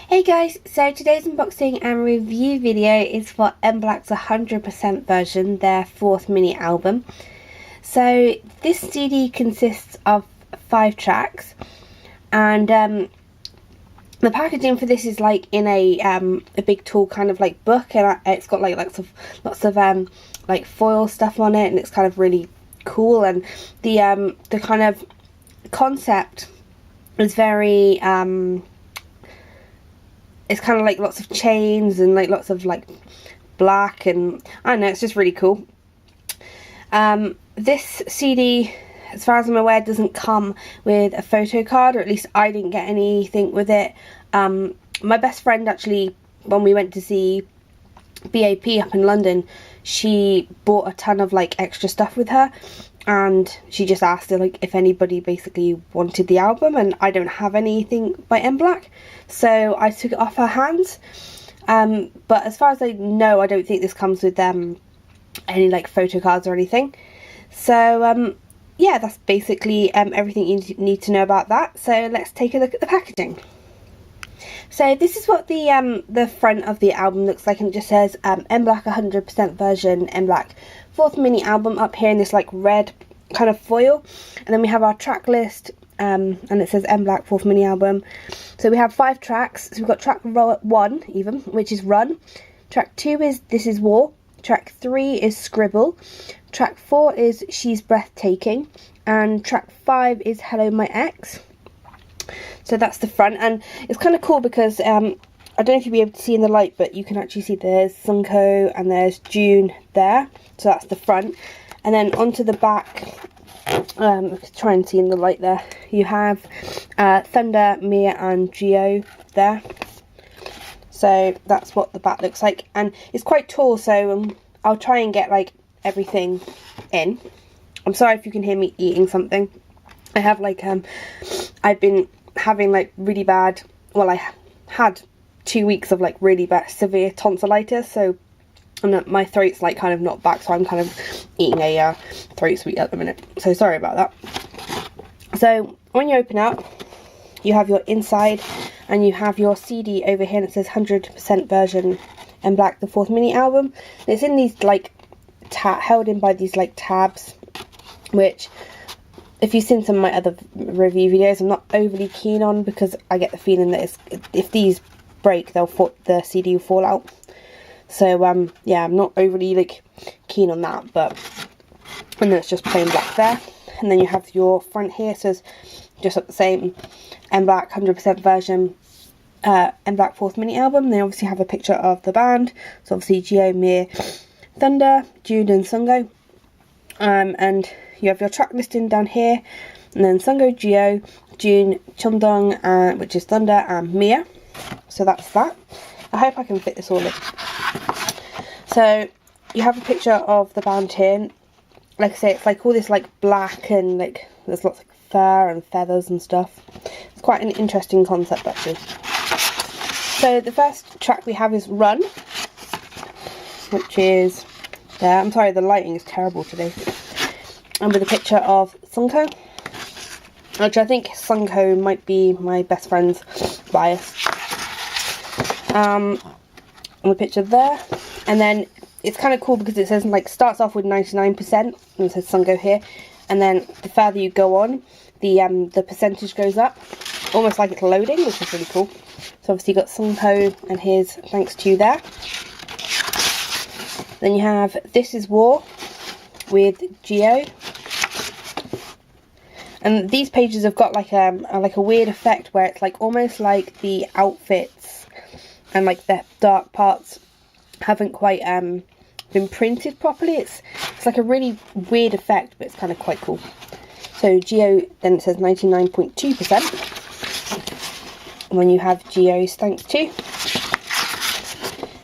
Hey guys, so today's unboxing and review video is for MBLAQ's 100% version, their 4th mini album. So this CD consists of 5 tracks, and the packaging for this is like in a big tall kind of like book, and it's got like lots of like foil stuff on it, and it's kind of really cool. And the kind of concept is very it's kind of like lots of chains and like lots of like black, and I don't know, it's just really cool. This CD, as far as I'm aware, doesn't come with a photo card, or at least I didn't get anything with it. My best friend actually, when we went to see BAP up in London, she bought a ton of like extra stuff with her, and she just asked her like if anybody basically wanted the album, and I don't have anything by MBLAQ, so I took it off her hands. But as far as I know, I don't think this comes with any like photo cards or anything. So yeah, that's basically everything you need to know about that. So let's take a look at the packaging. So this is what the front of the album looks like, and it just says MBLAQ 100% version, MBLAQ 4th mini album up here in this like red kind of foil. And then we have our track list, and it says MBLAQ 4th mini album. So we have 5 tracks. So we've got track 1 even, which is Run. Track 2 is This Is War. Track 3 is Scribble. Track 4 is She's Breathtaking. And track 5 is Hello My Ex. So that's the front, and it's kind of cool because I don't know if you'll be able to see in the light, but you can actually see there's Sunko and there's June there. So that's the front. And then onto the back, try and see in the light there, you have Thunder, Mia and Geo there. So that's what the back looks like, and it's quite tall, so I'll try and get like everything in. I'm sorry if you can hear me eating something. I have like I've been having like really bad, well, I had 2 weeks of like really bad severe tonsillitis, so my throat's like kind of not back, so I'm kind of eating a throat sweet at the minute, so sorry about that. So when you open up, you have your inside, and you have your CD over here, and it says 100% version MBLAQ, the 4th mini album. And it's in these like held in by these like tabs, which if you've seen some of my other review videos, I'm not overly keen on, because I get the feeling that if these break, the CD will fall out. So yeah, I'm not overly like keen on that. But and then it's just plain black there, and then you have your front here, says just up the same MBLAQ 100% version, MBLAQ 4th mini album. They obviously have a picture of the band, so obviously Geo, Mir, Thunder, June and Sungo, and you have your track listing down here, and then Sungo, Geo, June, Chumdong, which is Thunder, and Mia. So that's that. I hope I can fit this all in. So you have a picture of the band here. Like I say, it's like all this like black, and like there's lots of fur and feathers and stuff. It's quite an interesting concept actually. So the first track we have is Run, which is there. I'm sorry, the lighting is terrible today. And with a picture of Sunko, which I think Sunko might be my best friend's bias. And the picture there, and then it's kind of cool because it says like starts off with 99%, and it says Sunko here, and then the further you go on, the percentage goes up, almost like it's loading, which is really cool. So obviously you got Sunko and his Thanks To You there. Then you have This Is War with Geo. And these pages have got like a weird effect where it's like almost like the outfits and like the dark parts haven't quite been printed properly. It's like a really weird effect, but it's kind of quite cool. So Geo, then it says 99.2%. When you have Geo's Thanks To.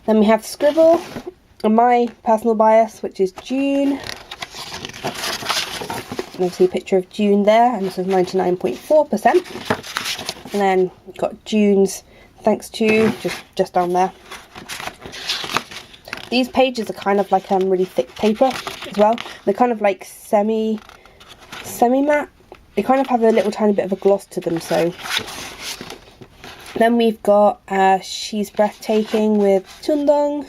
Then we have Scribble, and my personal bias, which is June. And obviously a picture of June there, and this is 99.4%. And then you've got June's Thanks To just down there. These pages are kind of like really thick paper as well. They're kind of like semi matte. They kind of have a little tiny bit of a gloss to them, so Then we've got She's Breathtaking with Chundong,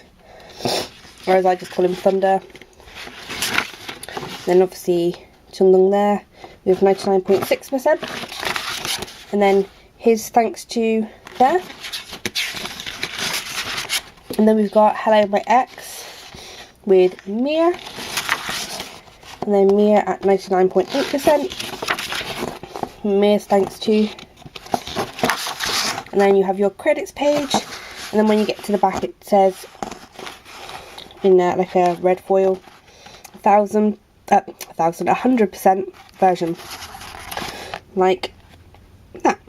or as I just call him, Thunder. Then obviously Chundong there with 99.6%. And then his Thanks To there. And then we've got Hello My Ex with Mia. And then Mia at 99.8%. Mia's Thanks To. And then you have your credits page. And then when you get to the back, it says in like a red foil, 100% version. Like that.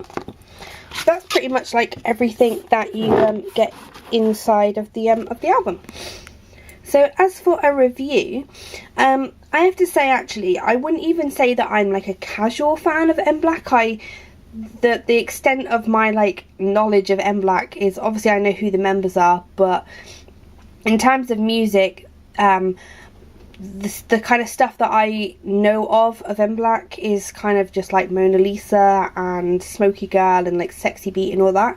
That's pretty much like everything that you get inside of the album. So as for a review, I have to say, actually, I wouldn't even say that I'm like a casual fan of MBLAQ. The extent of my like knowledge of MBLAQ is, obviously I know who the members are, but in terms of music, the kind of stuff that I know of MBLAQ is kind of just like Mona Lisa and Smoky Girl and like Sexy Beat and all that.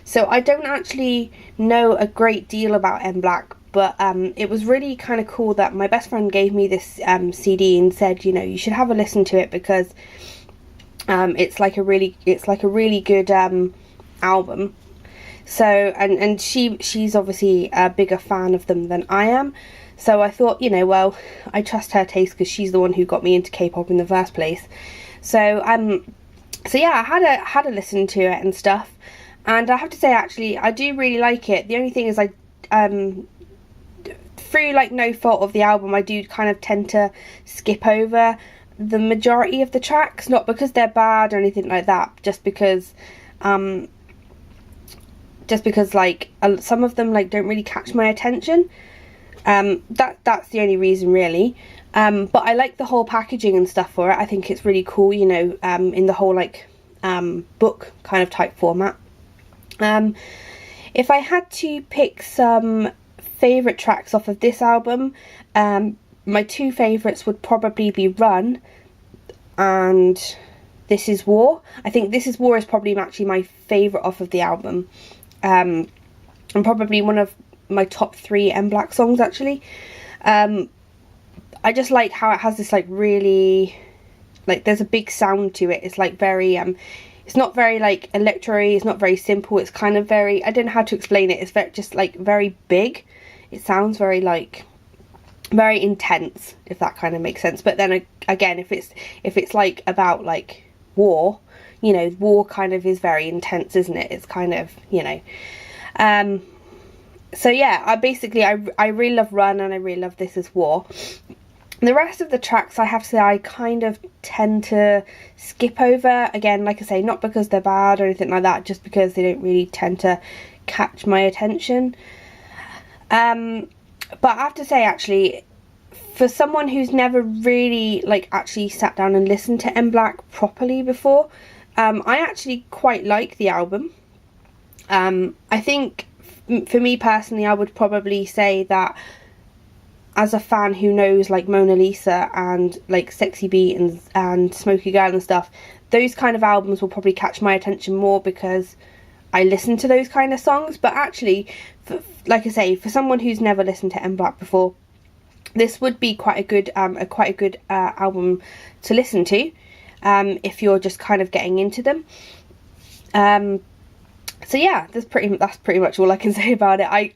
So I don't actually know a great deal about MBLAQ, but it was really kind of cool that my best friend gave me this CD and said, you know, you should have a listen to it because it's like a really good album. So and she's obviously a bigger fan of them than I am. So I thought, you know, well, I trust her taste because she's the one who got me into K-pop in the first place. So yeah, I had a listen to it and stuff, and I have to say, actually, I do really like it. The only thing is, I through like no fault of the album, I do kind of tend to skip over the majority of the tracks, not because they're bad or anything like that, just because like some of them like don't really catch my attention. That's the only reason, really. But I like the whole packaging and stuff for it. I think it's really cool, you know, in the whole like book kind of type format. If I had to pick some favourite tracks off of this album, my two favourites would probably be Run and This Is War. I think This Is War is probably actually my favourite off of the album, and probably one of my top 3 MBLAQ songs, actually. I just like how it has this like really, like, there's a big sound to it. It's like very it's not very like electro-y, it's not very simple, it's kind of very, I don't know how to explain it, it's very, just like very big. It sounds very like very intense, if that kind of makes sense. But then again, if it's like about like war, you know, war kind of is very intense, isn't it? It's kind of, you know, so yeah, I really love Run and I really love This Is War. The rest of the tracks, I have to say, I kind of tend to skip over. Again, like I say, not because they're bad or anything like that, just because they don't really tend to catch my attention. But I have to say, actually, for someone who's never really like actually sat down and listened to MBLAQ properly before, I actually quite like the album. I think for me personally, I would probably say that as a fan who knows like Mona Lisa and like Sexy Beat and Smoky Girl and stuff, those kind of albums will probably catch my attention more because I listen to those kind of songs. But actually, like I say, for someone who's never listened to MBLAQ before, this would be quite a good album to listen to if you're just kind of getting into them. So yeah, that's pretty much all I can say about it.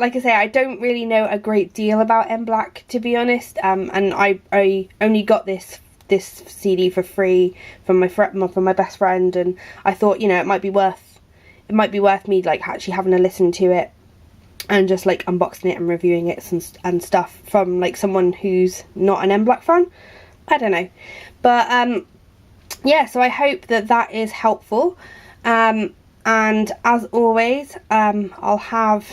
Like I say, I don't really know a great deal about MBLAQ, to be honest, and I only got this CD for free from my best friend, and I thought, you know, it might be worth me like actually having a listen to it and just like unboxing it and reviewing it and stuff from like someone who's not an MBLAQ fan. I don't know, but yeah, so I hope that is helpful, and as always, I'll have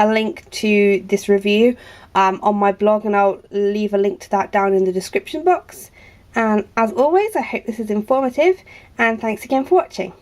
a link to this review on my blog, and I'll leave a link to that down in the description box. And as always, I hope this is informative, and thanks again for watching.